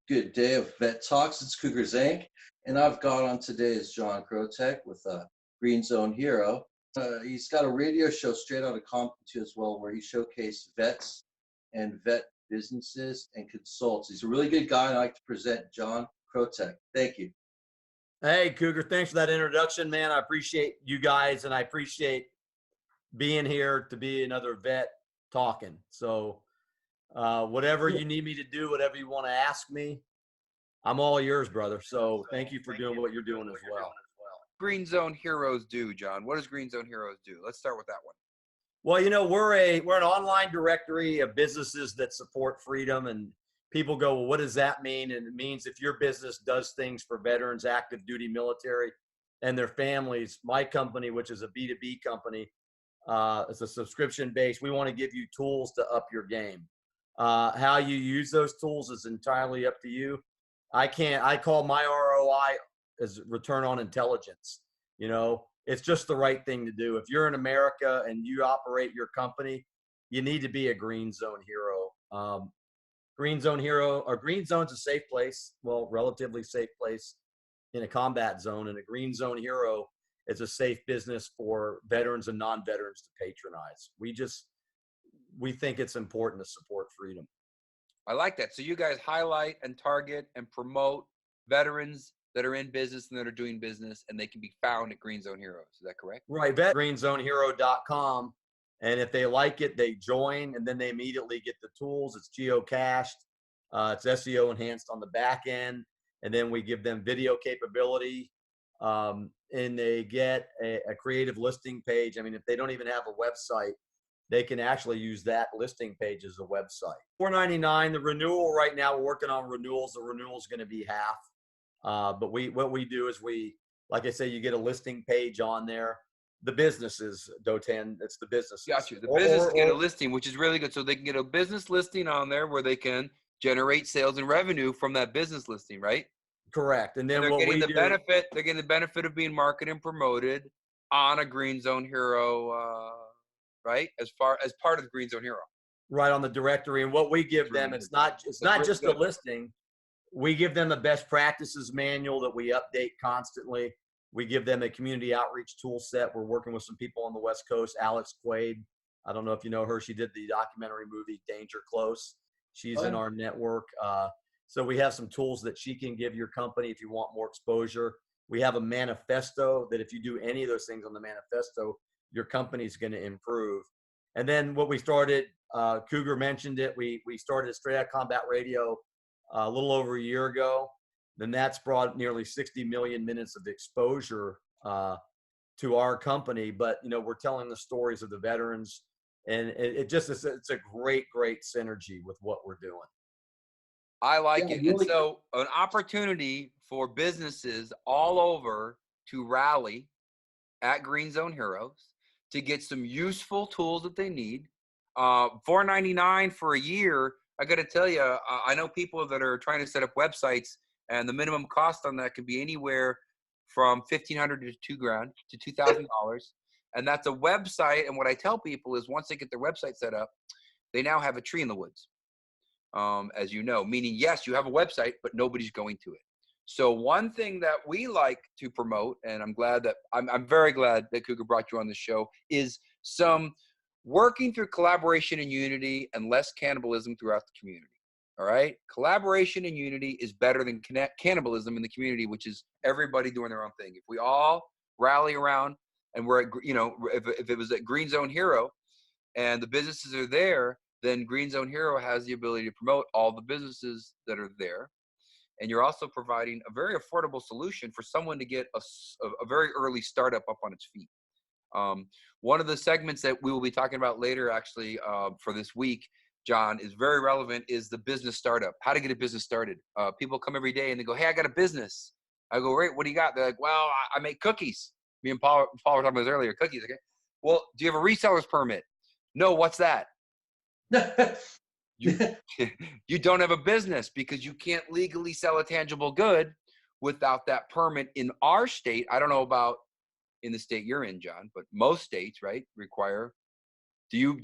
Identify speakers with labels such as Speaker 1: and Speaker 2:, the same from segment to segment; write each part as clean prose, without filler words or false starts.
Speaker 1: Good day of Vet Talks. It's Cougar Zank, and I've got on today is John Krotec with Green Zone Hero. He's got a radio show straight out of Compton as well, where he showcases vets and vet businesses and consults. He's a really good guy, and I'd like to present John Krotec. Thank you.
Speaker 2: Hey, Cougar, thanks for that introduction, man. I appreciate you guys, and I appreciate being here to be another vet talking. So whatever you need me to do, whatever you want to ask me, I'm all yours, brother. So thank you for doing what you're doing as well.
Speaker 3: Green Zone Heroes do, John? What does Green Zone Heroes do? Let's start with that one.
Speaker 2: Well, you know, we're an online directory of businesses that support freedom, and people go, well, what does that mean? And it means if your business does things for veterans, active duty military, and their families, my company, which is a B2B company, it's a subscription base. We want to give you tools to up your game. How you use those tools is entirely up to you. I call my ROI as return on intelligence. You know, it's just the right thing to do. If you're in America and you operate your company, you need to be a Green Zone hero. Green Zone hero, or Green Zone's a safe place, well, relatively safe place in a combat zone, and a Green Zone hero is a safe business for veterans and non-veterans to patronize. We think it's important to support freedom.
Speaker 3: I like that. So you guys highlight and target and promote veterans that are in business and that are doing business, and they can be found at Green Zone Heroes. Is that correct?
Speaker 2: Right. GreenZoneHero.com. And if they like it, they join, and then they immediately get the tools. It's geocached. It's SEO enhanced on the back end. And then we give them video capability. And they get a creative listing page. I mean, if they don't even have a website, they can actually use that listing page as a website. $4.99. The renewal right now, we're working on renewals. The renewal is going to be half. But what we do is like I say, you get a listing page on there. The businesses, Dotan, it's the businesses.
Speaker 3: Got you. The business get a listing, which is really good. So they can get a business listing on there where they can generate sales and revenue from that business listing, right?
Speaker 2: Correct. And then
Speaker 3: they're getting the benefit. They're getting the benefit of being marketed and promoted on a Green Zone Hero, right? As part of the Green Zone Hero.
Speaker 2: Right, on the directory. And what we give them, it's not just a listing. We give them a best practices manual that we update constantly. We give them a community outreach tool set. We're working with some people on the West Coast. Alex Quaid, I don't know if you know her. She did the documentary movie Danger Close. She's in our network. So we have some tools that she can give your company if you want more exposure. We have a manifesto that if you do any of those things on the manifesto, your company's going to improve. And then what we started, Cougar mentioned it, we started Straight Out Combat Radio a little over a year ago. Then that's brought nearly 60 million minutes of exposure to our company. But, you know, we're telling the stories of the veterans, and it's a great synergy with what we're doing.
Speaker 3: I like it. And so an opportunity for businesses all over to rally at Green Zone Heroes to get some useful tools that they need. $4.99 for a year. I got to tell you, I know people that are trying to set up websites, and the minimum cost on that could be anywhere from $1,500 to $2,000 to $2,000. And that's a website. And what I tell people is once they get their website set up, they now have a tree in the woods, as you know, meaning, yes, you have a website, but nobody's going to it. So one thing that we like to promote, and I'm very glad that Cougar brought you on the show, is some working through collaboration and unity and less cannibalism throughout the community. All right. Collaboration and unity is better than cannibalism in the community, which is everybody doing their own thing. If we all rally around and we're at, you know, if it was at Green Zone Hero and the businesses are there, then Green Zone Hero has the ability to promote all the businesses that are there. And you're also providing a very affordable solution for someone to get a very early startup up on its feet. One of the segments that we will be talking about later, actually, for this week, John, is very relevant, is the business startup, how to get a business started. People come every day and they go, hey, I got a business. I go, great, what do you got? They're like, well, I make cookies. Me and Paul were talking about this earlier, cookies. Okay. Well, do you have a reseller's permit? No, what's that? You don't have a business because you can't legally sell a tangible good without that permit in our state. I don't know about in the state you're in, John, but most states, right, require. Do you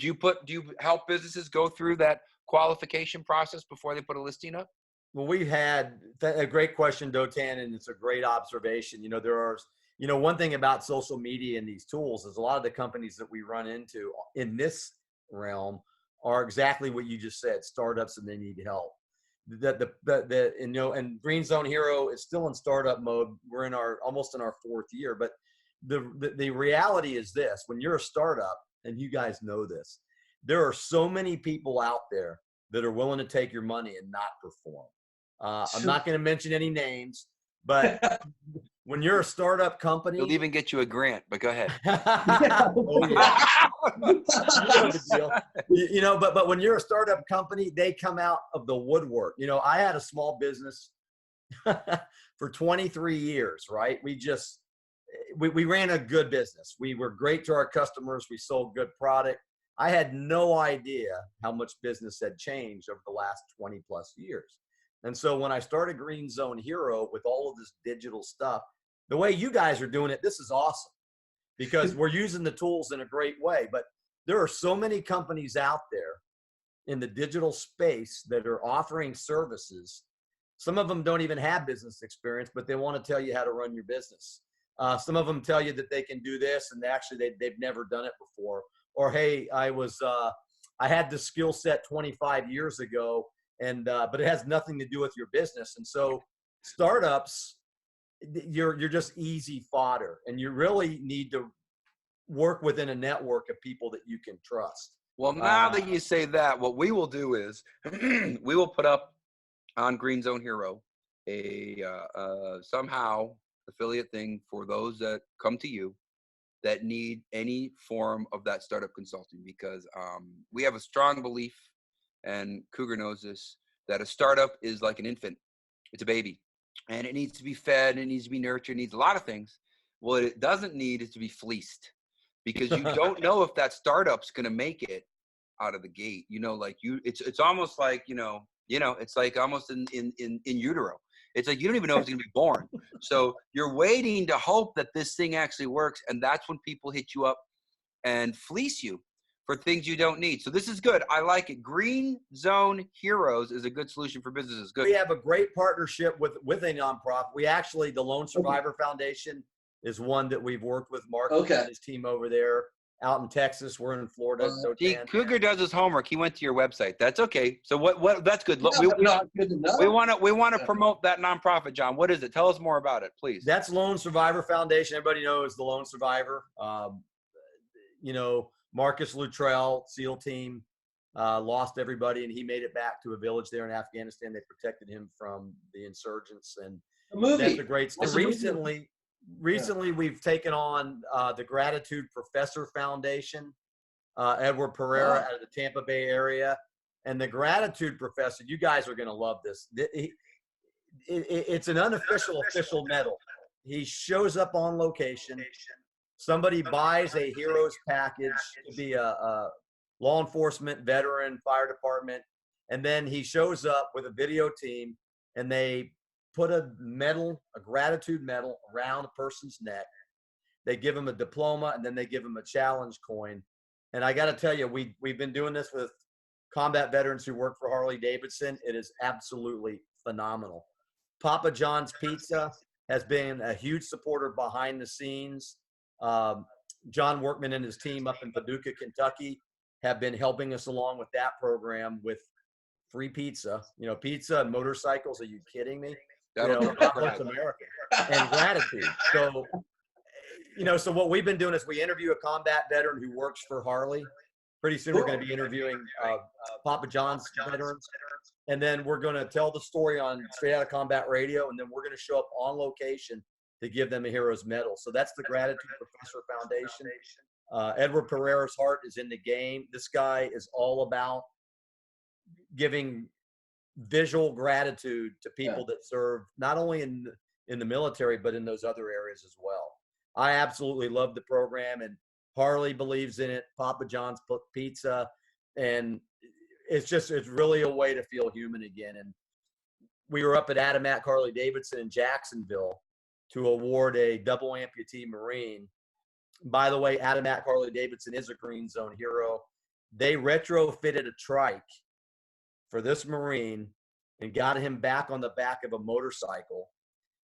Speaker 3: help businesses go through that qualification process before they put a listing up?
Speaker 2: Well, we had a great question, Dotan, and it's a great observation. There are, one thing about social media and these tools is a lot of the companies that we run into in this realm are exactly what you just said, startups, and they need help. And Green Zone Hero is still in startup mode. We're almost in our 4th year, but the reality is this: when you're a startup, and you guys know this, there are so many people out there that are willing to take your money and not perform. I'm not going to mention any names, but when you're a startup company,
Speaker 3: they'll even get you a grant. But go ahead.
Speaker 2: Oh yeah, but when you're a startup company, they come out of the woodwork. I had a small business for 23 years, right? We ran a good business. We were great to our customers. We sold good product. I had no idea how much business had changed over the last 20 plus years. And so when I started Green Zone Hero with all of this digital stuff, the way you guys are doing it, this is awesome because we're using the tools in a great way. But there are so many companies out there in the digital space that are offering services. Some of them don't even have business experience, but they want to tell you how to run your business. Some of them tell you that they can do this, and they've never done it before. Or, hey, I had this skill set 25 years ago, but it has nothing to do with your business. And so startups, you're just easy fodder, and you really need to work within a network of people that you can trust.
Speaker 3: Well, now that you say that, what we will do is we will put up on Green Zone Hero a somehow affiliate thing for those that come to you that need any form of that startup consulting, because we have a strong belief, and Cougar knows this, that a startup is like an infant. It's a baby, and it needs to be fed, and it needs to be nurtured, it needs a lot of things. What it doesn't need is to be fleeced, because you don't know if that startup's going to make it out of the gate. It's almost like, it's like almost in utero. It's like you don't even know if it's going to be born. So you're waiting to hope that this thing actually works. And that's when people hit you up and fleece you for things you don't need. So this is good. I like it. Green Zone Heroes is a good solution for businesses. Good.
Speaker 2: We have a great partnership with a nonprofit. The Lone Survivor Foundation is one that we've worked with Mark and his team over there. Out in Texas, we're in Florida.
Speaker 3: Cougar does his homework. He went to your website. That's okay. So what? That's good.
Speaker 1: Yeah,
Speaker 3: we want to promote that nonprofit, John. What is it? Tell us more about it, please.
Speaker 2: That's Lone Survivor Foundation. Everybody knows the Lone Survivor. Marcus Luttrell, SEAL team, lost everybody, and he made it back to a village there in Afghanistan. They protected him from the insurgents, and that's a great story. Recently, we've taken on the Gratitude Professor Foundation, Edward Pereira out of the Tampa Bay area. And the Gratitude Professor, you guys are going to love this. It's an unofficial official medal. He shows up on location. Somebody buys a hero's package to be a law enforcement, veteran, fire department. And then he shows up with a video team, and they put a gratitude medal around a person's neck. They give him a diploma, and then they give him a challenge coin. And I got to tell you, we've been doing this with combat veterans who work for Harley Davidson. It is absolutely phenomenal. Papa John's Pizza has been a huge supporter behind the scenes. John Workman and his team up in Paducah, Kentucky, have been helping us along with that program with free pizza. Pizza and motorcycles. Are you kidding me? That's America. And gratitude. So what we've been doing is we interview a combat veteran who works for Harley. Pretty soon we're going to be interviewing Papa John's veterans. And then we're going to tell the story on Straight Outta Combat Radio, and then we're going to show up on location to give them a hero's medal. So that's the Gratitude Professor Foundation. Edward Pereira's heart is in the game. This guy is all about giving visual gratitude to people that serve not only in the military, but in those other areas as well. I absolutely love the program, and Harley believes in it. Papa John's Pizza, and it's really a way to feel human again. And we were up at Adamak Harley Davidson in Jacksonville to award a double amputee Marine. By the way, Adamak Harley Davidson is a Green Zone hero. They retrofitted a trike for this Marine and got him back on the back of a motorcycle.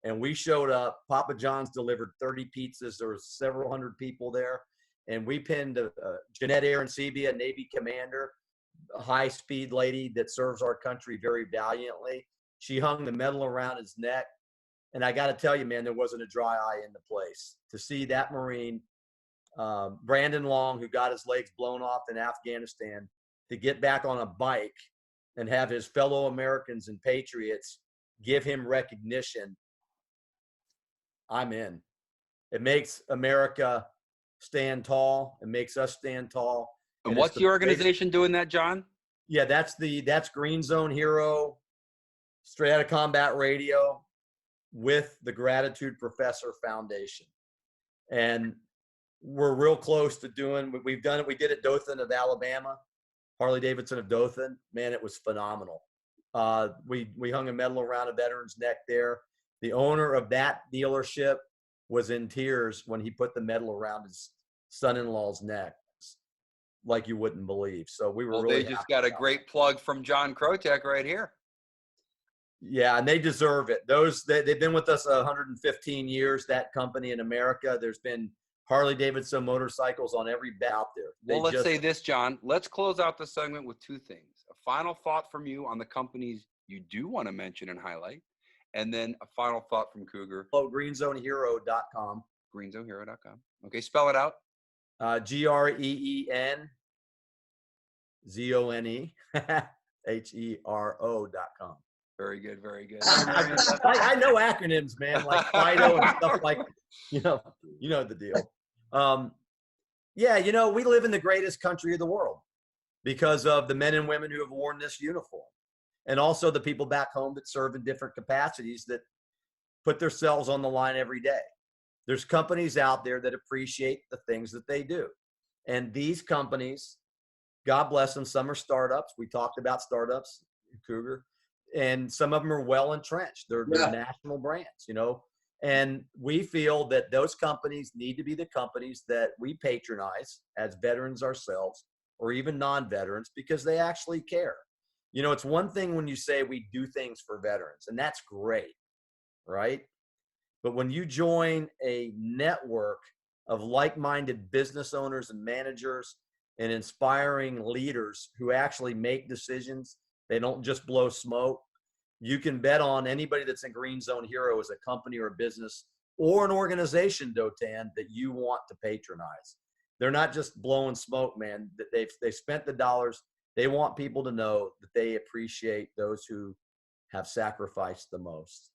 Speaker 2: And we showed up. Papa John's delivered 30 pizzas. There were several hundred people there. And we pinned Jeanette Arancibia, Navy commander, a high-speed lady that serves our country very valiantly. She hung the medal around his neck. And I got to tell you, man, there wasn't a dry eye in the place. To see that Marine, Brandon Long, who got his legs blown off in Afghanistan, to get back on a bike and have his fellow Americans and patriots give him recognition, I'm in. It makes America stand tall. It makes us stand tall.
Speaker 3: And what's the organization doing that, John?
Speaker 2: Yeah, that's Green Zone Hero, Straight Outta Combat Radio, with the Gratitude Professor Foundation. And we're real close to doing, we've done it. We did it Dothan of Alabama, Harley Davidson of Dothan. Man, it was phenomenal. We hung a medal around a veteran's neck there. The owner of that dealership was in tears when he put the medal around his son-in-law's neck, like you wouldn't believe. So we were really
Speaker 3: they just got a great plug from John Krotec right here.
Speaker 2: Yeah, and they deserve it. They've been with us 115 years, that company in America. There's been Harley Davidson motorcycles on every bat out there.
Speaker 3: Well, let's say this, John. Let's close out the segment with two things. A final thought from you on the companies you do want to mention and highlight, and then a final thought from Cougar.
Speaker 2: GreenZoneHero.com.
Speaker 3: GreenZoneHero.com. Okay, spell it out.
Speaker 2: GreenZoneHero.com.
Speaker 3: Very good, very good.
Speaker 2: I know acronyms, man, like FIDO and stuff like, you know the deal. Yeah, we live in the greatest country of the world because of the men and women who have worn this uniform, and also the people back home that serve in different capacities that put themselves on the line every day. There's companies out there that appreciate the things that they do. And these companies, God bless them, some are startups. We talked about startups, Cougar, and some of them are well entrenched. They're national brands, and we feel that those companies need to be the companies that we patronize as veterans ourselves, or even non-veterans, because they actually care. It's one thing when you say we do things for veterans, and that's great, right? But when you join a network of like-minded business owners and managers and inspiring leaders who actually make decisions, they don't just blow smoke, you can bet on anybody that's in Green Zone Hero as a company or a business or an organization, Dotan, that you want to patronize. They're not just blowing smoke, man. They've spent the dollars. They want people to know that they appreciate those who have sacrificed the most.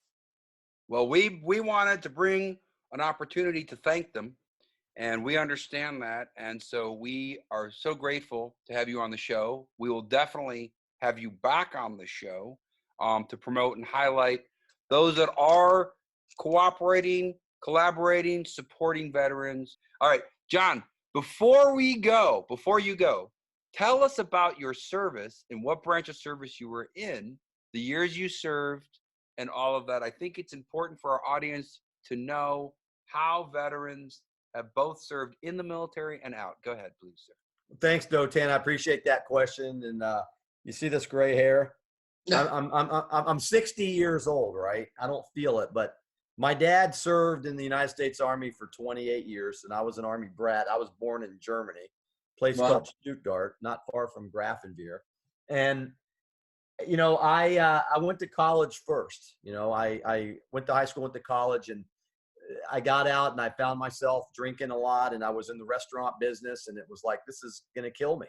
Speaker 3: Well, we wanted to bring an opportunity to thank them, and we understand that. And so we are so grateful to have you on the show. We will definitely have you back on the show to promote and highlight those that are cooperating, collaborating, supporting veterans. All right, John, before you go, tell us about your service and what branch of service you were in, the years you served, and all of that. I think it's important for our audience to know how veterans have both served in the military and out. Go ahead, please, sir.
Speaker 2: Thanks, Dotan. I appreciate that question. And you see this gray hair? I'm 60 years old, right? I don't feel it, but my dad served in the United States Army for 28 years, and I was an Army brat. I was born in Germany, a place called Stuttgart, not far from Grafenwehr. And I went to college first. I went to high school, went to college, and I got out and I found myself drinking a lot, and I was in the restaurant business, and it was like, this is going to kill me.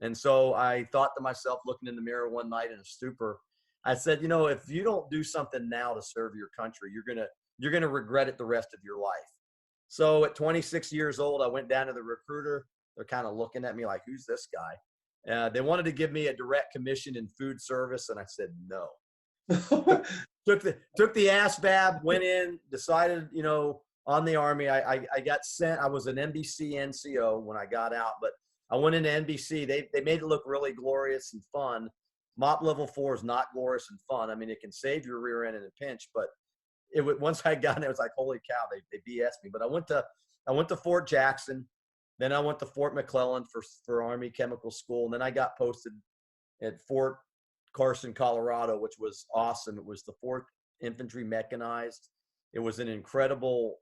Speaker 2: And so I thought to myself, looking in the mirror one night in a stupor, I said, if you don't do something now to serve your country, you're going to regret it the rest of your life. So at 26 years old, I went down to the recruiter. They're kind of looking at me like, who's this guy? They wanted to give me a direct commission in food service, and I said no. took the ASVAB, went in, decided, on the Army. I got sent. I was an NBC NCO when I got out, but I went into NBC. They made it look really glorious and fun. MOP level 4 is not glorious and fun. I mean, it can save your rear end in a pinch, but once I got in, it was like, holy cow, they BS me. But I went to Fort Jackson. Then I went to Fort McClellan for Army Chemical School. And then I got posted at Fort Carson, Colorado, which was awesome. It was the 4th Infantry Mechanized. It was an incredible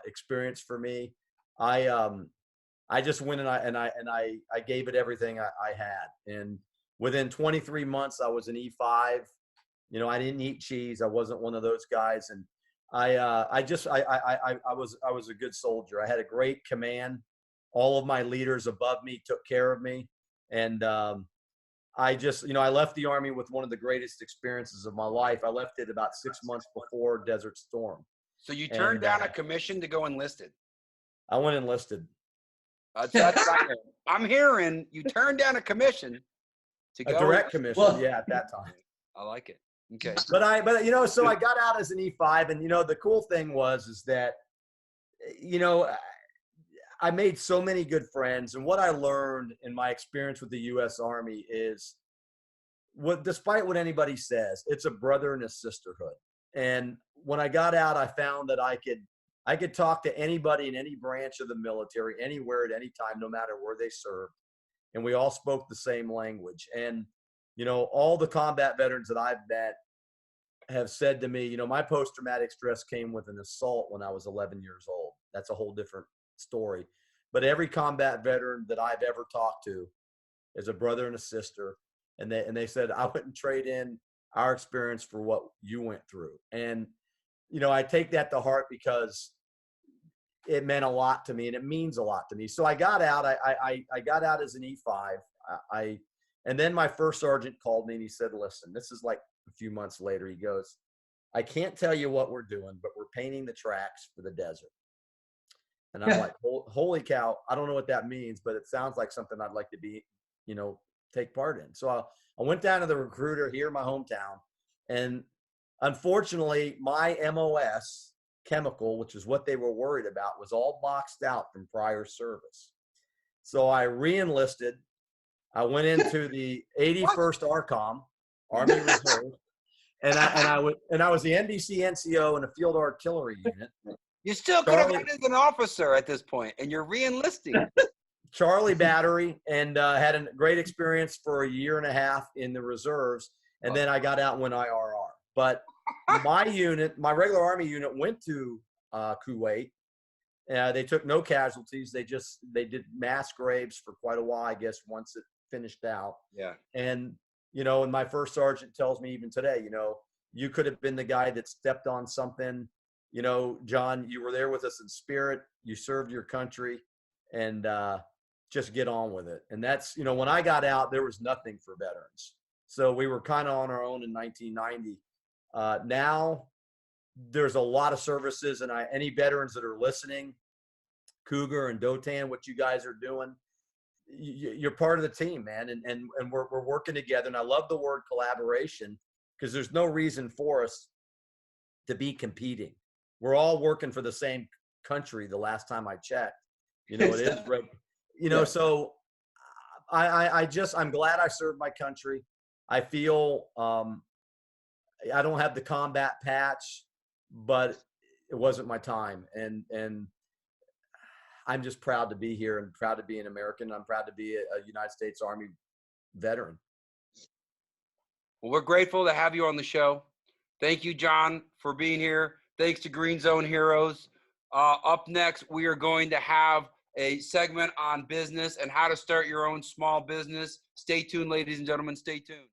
Speaker 2: experience for me. I just went and I gave it everything I had. And within 23 months, I was an E5. You know, I didn't eat cheese. I wasn't one of those guys. And I was a good soldier. I had a great command. All of my leaders above me took care of me. And I just, you know, I left the Army with one of the greatest experiences of my life. I left it about 6 months before Desert Storm.
Speaker 3: So you turned down a commission to go enlisted?
Speaker 2: I went enlisted.
Speaker 3: I'm hearing you turned down a commission to go.
Speaker 2: A direct commission, yeah, at that time.
Speaker 3: I like it. Okay.
Speaker 2: But you know, so I got out as an E5, and you know, the cool thing is that, you know, I made so many good friends, and what I learned in my experience with the U.S. Army is, despite what anybody says, it's a brother and a sisterhood. And when I got out, I found that I could talk to anybody in any branch of the military, anywhere at any time, no matter where they served, and we all spoke the same language. And you know, all the combat veterans that I've met have said to me, you know, my post-traumatic stress came with an assault when I was 11 years old. That's a whole different story. But every combat veteran that I've ever talked to is a brother and a sister. And they said, I wouldn't trade in our experience for what you went through. And, you know, I take that to heart because it meant a lot to me, and it means a lot to me. So I got out. I got out as an E5. And then my first sergeant called me and he said, listen, this is like a few months later. He goes, I can't tell you what we're doing, but we're painting the tracks for the desert. And I'm like, holy cow, I don't know what that means, but it sounds like something I'd like to be, you know, take part in. So I went down to the recruiter here in my hometown. And unfortunately, my MOS chemical, which is what they were worried about, was all boxed out from prior service. So I re-enlisted. I went into the 81st ARCOM, Army Reserve, and I was the NBC NCO in a field artillery unit.
Speaker 3: You still could have been as an officer at this point, and you're re-enlisting.
Speaker 2: Charlie Battery, and had a great experience for a year and a half in the reserves, and then I got out and went IRR. But my unit, my regular Army unit, went to Kuwait. They took no casualties. They did mass graves for quite a while, I guess, once it finished out.
Speaker 3: Yeah.
Speaker 2: And, you know, and my first sergeant tells me even today, you know, you could have been the guy that stepped on something. You know, John, you were there with us in spirit. You served your country, and just get on with it. And that's, you know, when I got out, there was nothing for veterans. So we were kind of on our own in 1990. Now there's a lot of services, and any veterans that are listening, Cougar and Dotan, what you guys are doing, you're part of the team, man. And we're working together. And I love the word collaboration, because there's no reason for us to be competing. We're all working for the same country. The last time I checked, you know, it is, you know, so I'm glad I served my country. I feel, I don't have the combat patch, but it wasn't my time. And I'm just proud to be here and proud to be an American. I'm proud to be a United States Army veteran.
Speaker 3: Well, we're grateful to have you on the show. Thank you, John, for being here. Thanks to Green Zone Heroes. Up next, we are going to have a segment on business and how to start your own small business. Stay tuned, ladies and gentlemen. Stay tuned.